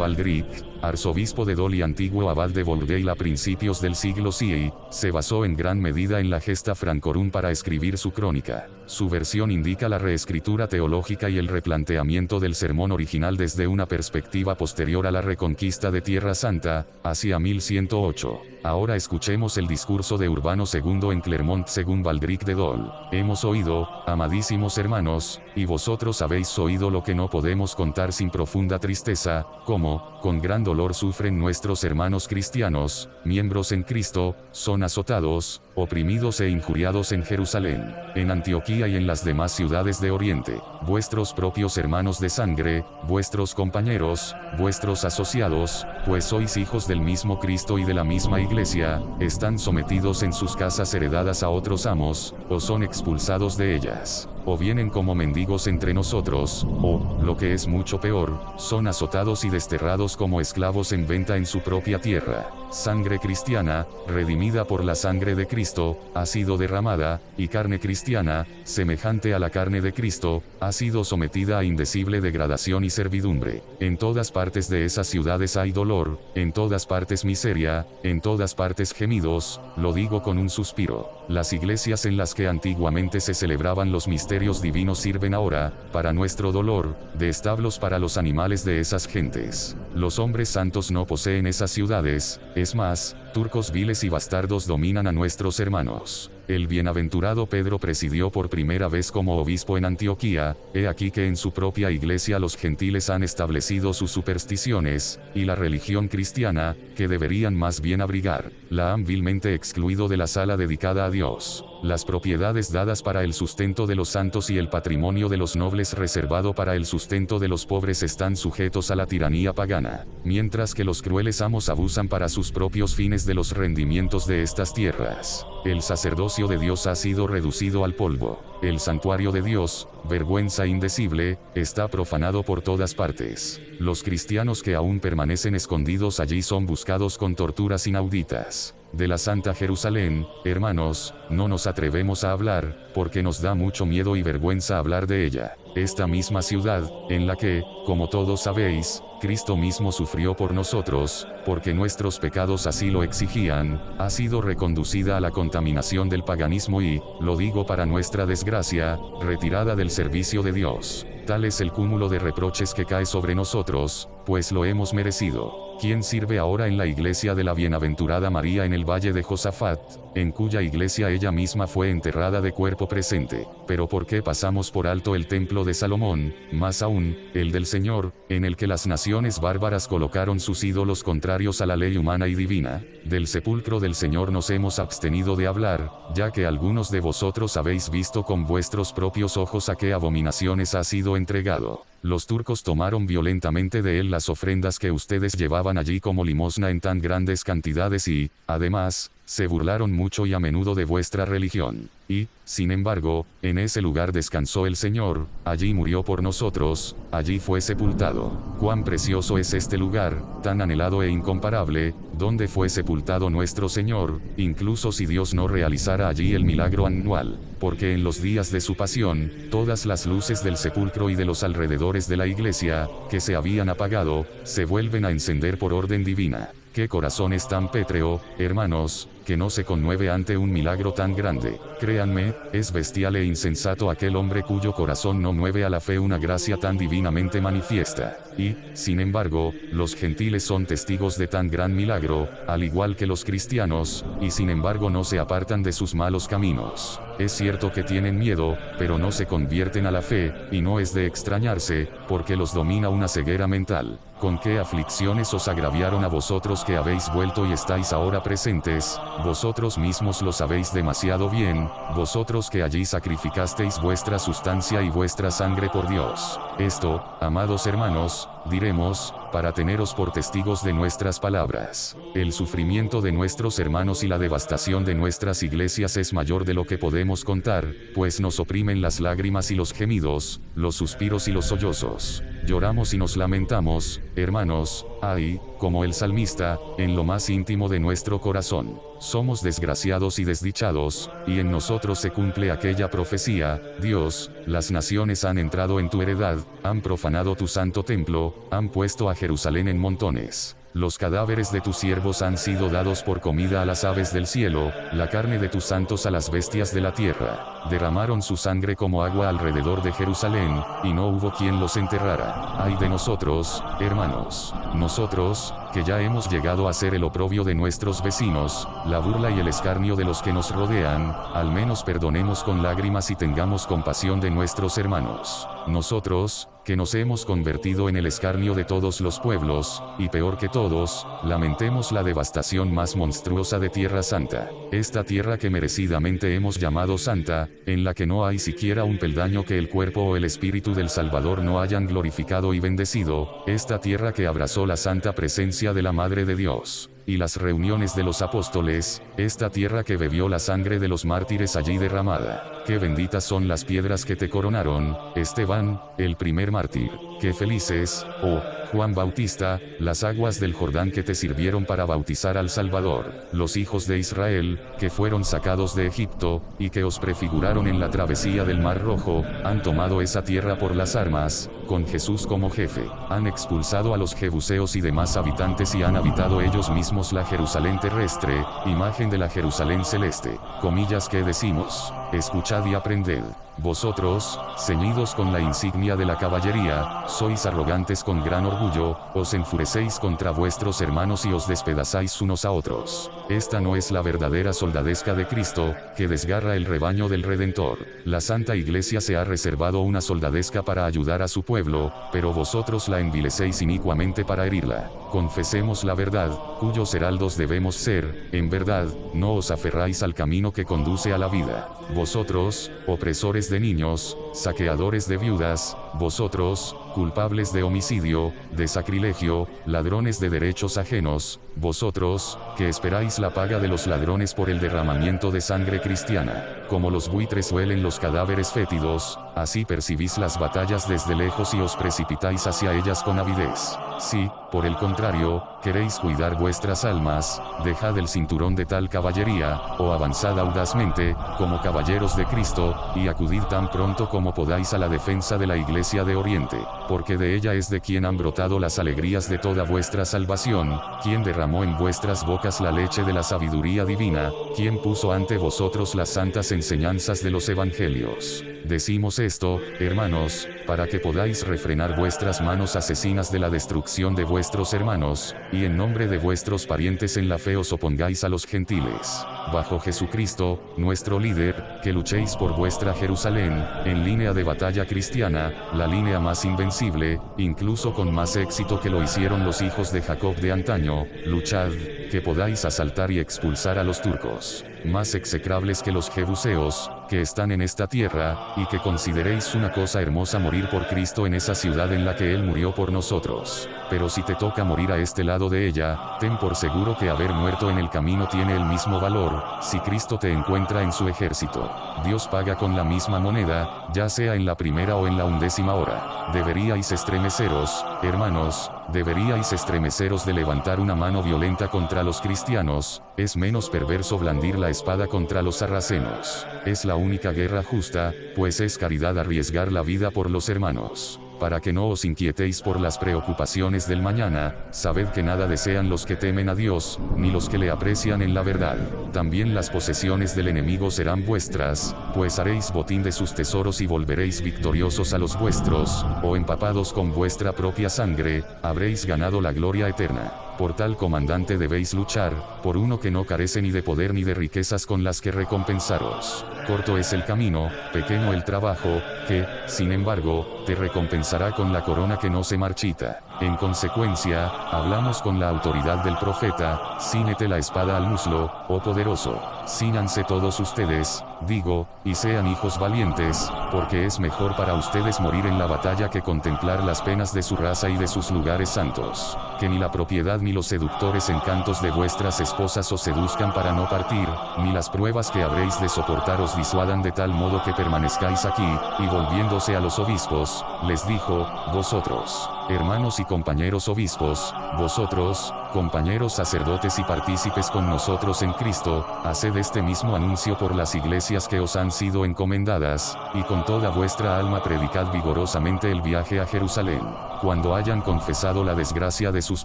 Baldric, arzobispo de Dol y antiguo abad de Bourdeil a principios del siglo VI, se basó en gran medida en la Gesta Francorum para escribir su crónica. Su versión indica la reescritura teológica y el replanteamiento del sermón original desde una perspectiva posterior a la reconquista de Tierra Santa, hacia 1108. Ahora escuchemos el discurso de Urbano II en Clermont según Baldric de Dol. Hemos oído, amadísimos hermanos, y vosotros habéis oído lo que no podemos contar sin profunda tristeza, cómo, con gran dolor sufren nuestros hermanos cristianos, miembros en Cristo, son azotados, oprimidos e injuriados en Jerusalén, en Antioquía y en las demás ciudades de Oriente. Vuestros propios hermanos de sangre, vuestros compañeros, vuestros asociados, pues sois hijos del mismo Cristo y de la misma Iglesia, están sometidos en sus casas heredadas a otros amos, o son expulsados de ellas, o vienen como mendigos entre nosotros, o, lo que es mucho peor, son azotados y desterrados como esclavos en venta en su propia tierra. Sangre cristiana, redimida por la sangre de Cristo, ha sido derramada, y carne cristiana, semejante a la carne de Cristo, ha sido sometida a indecible degradación y servidumbre. En todas partes de esas ciudades hay dolor, en todas partes miseria, en todas partes gemidos, lo digo con un suspiro. Las iglesias en las que antiguamente se celebraban los misterios divinos sirven ahora, para nuestro dolor, de establos para los animales de esas gentes. Los hombres santos no poseen esas ciudades, es más, turcos viles y bastardos dominan a nuestros hermanos. El bienaventurado Pedro presidió por primera vez como obispo en Antioquía, he aquí que en su propia iglesia los gentiles han establecido sus supersticiones, y la religión cristiana, que deberían más bien abrigar, la han vilmente excluido de la sala dedicada a Dios. Las propiedades dadas para el sustento de los santos y el patrimonio de los nobles reservado para el sustento de los pobres están sujetos a la tiranía pagana, mientras que los crueles amos abusan para sus propios fines de los rendimientos de estas tierras. El sacerdocio de Dios ha sido reducido al polvo. El santuario de Dios, vergüenza indecible, está profanado por todas partes. Los cristianos que aún permanecen escondidos allí son buscados con torturas inauditas. De la Santa Jerusalén, hermanos, no nos atrevemos a hablar, porque nos da mucho miedo y vergüenza hablar de ella. Esta misma ciudad, en la que, como todos sabéis, Cristo mismo sufrió por nosotros, porque nuestros pecados así lo exigían, ha sido reconducida a la contaminación del paganismo y, lo digo para nuestra desgracia, retirada del servicio de Dios. Tal es el cúmulo de reproches que cae sobre nosotros, pues lo hemos merecido. ¿Quién sirve ahora en la iglesia de la bienaventurada María en el valle de Josafat, en cuya iglesia ella misma fue enterrada de cuerpo presente? Pero ¿por qué pasamos por alto el templo de Salomón, más aún, el del Señor, en el que las naciones bárbaras colocaron sus ídolos contrarios a la ley humana y divina? Del sepulcro del Señor nos hemos abstenido de hablar, ya que algunos de vosotros habéis visto con vuestros propios ojos a qué abominaciones ha sido entregado. Los turcos tomaron violentamente de él las ofrendas que ustedes llevaban allí como limosna en tan grandes cantidades y, además, se burlaron mucho y a menudo de vuestra religión. Y, sin embargo, en ese lugar descansó el Señor, allí murió por nosotros, allí fue sepultado. Cuán precioso es este lugar, tan anhelado e incomparable, donde fue sepultado nuestro Señor, incluso si Dios no realizara allí el milagro anual, porque en los días de su pasión, todas las luces del sepulcro y de los alrededores de la iglesia, que se habían apagado, se vuelven a encender por orden divina. ¿Qué corazón es tan pétreo, hermanos, que no se conmueve ante un milagro tan grande? Créanme, es bestial e insensato aquel hombre cuyo corazón no mueve a la fe una gracia tan divinamente manifiesta. Y, sin embargo, los gentiles son testigos de tan gran milagro, al igual que los cristianos, y sin embargo no se apartan de sus malos caminos. Es cierto que tienen miedo, pero no se convierten a la fe, y no es de extrañarse, porque los domina una ceguera mental. ¿Con qué aflicciones os agraviaron a vosotros que habéis vuelto y estáis ahora presentes? Vosotros mismos lo sabéis demasiado bien, vosotros que allí sacrificasteis vuestra sustancia y vuestra sangre por Dios. Esto, amados hermanos, diremos, para teneros por testigos de nuestras palabras. El sufrimiento de nuestros hermanos y la devastación de nuestras iglesias es mayor de lo que podemos contar, pues nos oprimen las lágrimas y los gemidos, los suspiros y los sollozos. Lloramos y nos lamentamos, hermanos, ay, como el salmista, en lo más íntimo de nuestro corazón. Somos desgraciados y desdichados, y en nosotros se cumple aquella profecía: Dios, las naciones han entrado en tu heredad, han profanado tu santo templo, han puesto a Jerusalén en montones. Los cadáveres de tus siervos han sido dados por comida a las aves del cielo, la carne de tus santos a las bestias de la tierra. Derramaron su sangre como agua alrededor de Jerusalén, y no hubo quien los enterrara. Ay de nosotros, hermanos. Nosotros, que ya hemos llegado a ser el oprobio de nuestros vecinos, la burla y el escarnio de los que nos rodean, al menos perdonemos con lágrimas y tengamos compasión de nuestros hermanos. Nosotros, que nos hemos convertido en el escarnio de todos los pueblos, y peor que todos, lamentemos la devastación más monstruosa de Tierra Santa. Esta tierra que merecidamente hemos llamado santa, en la que no hay siquiera un peldaño que el cuerpo o el espíritu del Salvador no hayan glorificado y bendecido, esta tierra que abrazó la santa presencia de la Madre de Dios y las reuniones de los apóstoles, esta tierra que bebió la sangre de los mártires allí derramada. Qué benditas son las piedras que te coronaron, Esteban, el primer mártir. Qué felices, oh Juan Bautista, las aguas del Jordán que te sirvieron para bautizar al Salvador. Los hijos de Israel, que fueron sacados de Egipto, y que os prefiguraron en la travesía del Mar Rojo, han tomado esa tierra por las armas, con Jesús como jefe. Han expulsado a los jebuseos y demás habitantes y han habitado ellos mismos la Jerusalén terrestre, imagen de la Jerusalén celeste. Comillas que decimos: escuchad y aprended. Vosotros, ceñidos con la insignia de la caballería, sois arrogantes con gran orgullo, os enfurecéis contra vuestros hermanos y os despedazáis unos a otros. Esta no es la verdadera soldadesca de Cristo, que desgarra el rebaño del Redentor. La Santa Iglesia se ha reservado una soldadesca para ayudar a su pueblo, pero vosotros la envilecéis inicuamente para herirla. Confesemos la verdad, cuyos heraldos debemos ser, en verdad, no os aferráis al camino que conduce a la vida. Vosotros, opresores de niños, saqueadores de viudas, vosotros, culpables de homicidio, de sacrilegio, ladrones de derechos ajenos, vosotros, que esperáis la paga de los ladrones por el derramamiento de sangre cristiana. Como los buitres huelen los cadáveres fétidos, así percibís las batallas desde lejos y os precipitáis hacia ellas con avidez. Si, por el contrario, queréis cuidar vuestras almas, dejad el cinturón de tal caballería, o avanzad audazmente, como caballeros de Cristo, y acudid tan pronto como podáis a la defensa de la Iglesia de Oriente, porque de ella es de quien han brotado las alegrías de toda vuestra salvación, quien derramó en vuestras bocas la leche de la sabiduría divina, quien puso ante vosotros las santas enseñanzas de los evangelios. Decimos esto, hermanos, para que podáis refrenar vuestras manos asesinas de la destrucción de vuestros hermanos, y en nombre de vuestros parientes en la fe os opongáis a los gentiles. Bajo Jesucristo, nuestro líder, que luchéis por vuestra Jerusalén, en línea de batalla cristiana, la línea más invencible, incluso con más éxito que lo hicieron los hijos de Jacob de antaño, luchad, que podáis asaltar y expulsar a los turcos, más execrables que los jebuseos, que están en esta tierra, y que consideréis una cosa hermosa morir por Cristo en esa ciudad en la que Él murió por nosotros. Pero si te toca morir a este lado de ella, ten por seguro que haber muerto en el camino tiene el mismo valor, si Cristo te encuentra en su ejército. Dios paga con la misma moneda, ya sea en la primera o en la 11ª hora. Deberíais estremeceros, hermanos, deberíais estremeceros de levantar una mano violenta contra los cristianos, es menos perverso blandir la espada contra los sarracenos. Es la única guerra justa, pues es caridad arriesgar la vida por los hermanos. Para que no os inquietéis por las preocupaciones del mañana, sabed que nada desean los que temen a Dios, ni los que le aprecian en la verdad. También las posesiones del enemigo serán vuestras, pues haréis botín de sus tesoros y volveréis victoriosos a los vuestros, o empapados con vuestra propia sangre, habréis ganado la gloria eterna. Por tal comandante debéis luchar, por uno que no carece ni de poder ni de riquezas con las que recompensaros. Corto es el camino, pequeño el trabajo, que, sin embargo, te recompensará con la corona que no se marchita. En consecuencia, hablamos con la autoridad del profeta: cíñete la espada al muslo, oh poderoso. Cíñanse todos ustedes, digo, y sean hijos valientes, porque es mejor para ustedes morir en la batalla que contemplar las penas de su raza y de sus lugares santos. Que ni la propiedad ni los seductores encantos de vuestras esposas os seduzcan para no partir, ni las pruebas que habréis de soportar os disuadan de tal modo que permanezcáis aquí. Y volviéndose a los obispos, les dijo: vosotros, hermanos y compañeros obispos, vosotros, compañeros sacerdotes y partícipes con nosotros en Cristo, haced este mismo anuncio por las iglesias que os han sido encomendadas, y con toda vuestra alma predicad vigorosamente el viaje a Jerusalén. Cuando hayan confesado la desgracia de sus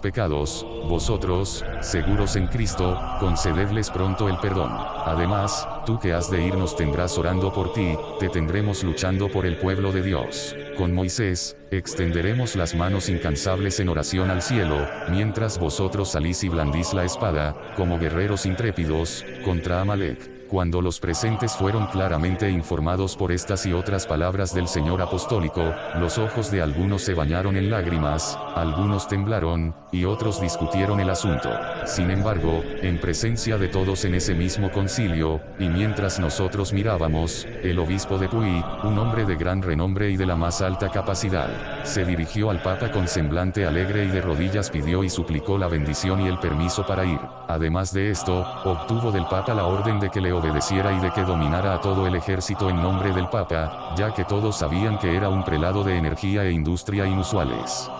pecados, vosotros, seguros en Cristo, concededles pronto el perdón. Además, tú que has de ir nos tendrás orando por ti, te tendremos luchando por el pueblo de Dios. Con Moisés, extenderemos las manos incansables en oración al cielo, mientras vosotros salís y blandís la espada, como guerreros intrépidos, contra Amalek. Cuando los presentes fueron claramente informados por estas y otras palabras del Señor apostólico, los ojos de algunos se bañaron en lágrimas, algunos temblaron, y otros discutieron el asunto. Sin embargo, en presencia de todos en ese mismo concilio, y mientras nosotros mirábamos, el obispo de Puy, un hombre de gran renombre y de la más alta capacidad, se dirigió al Papa con semblante alegre y de rodillas pidió y suplicó la bendición y el permiso para ir. Además de esto, obtuvo del Papa la orden de que le obedeciera y de que dominara a todo el ejército en nombre del Papa, ya que todos sabían que era un prelado de energía e industria inusuales.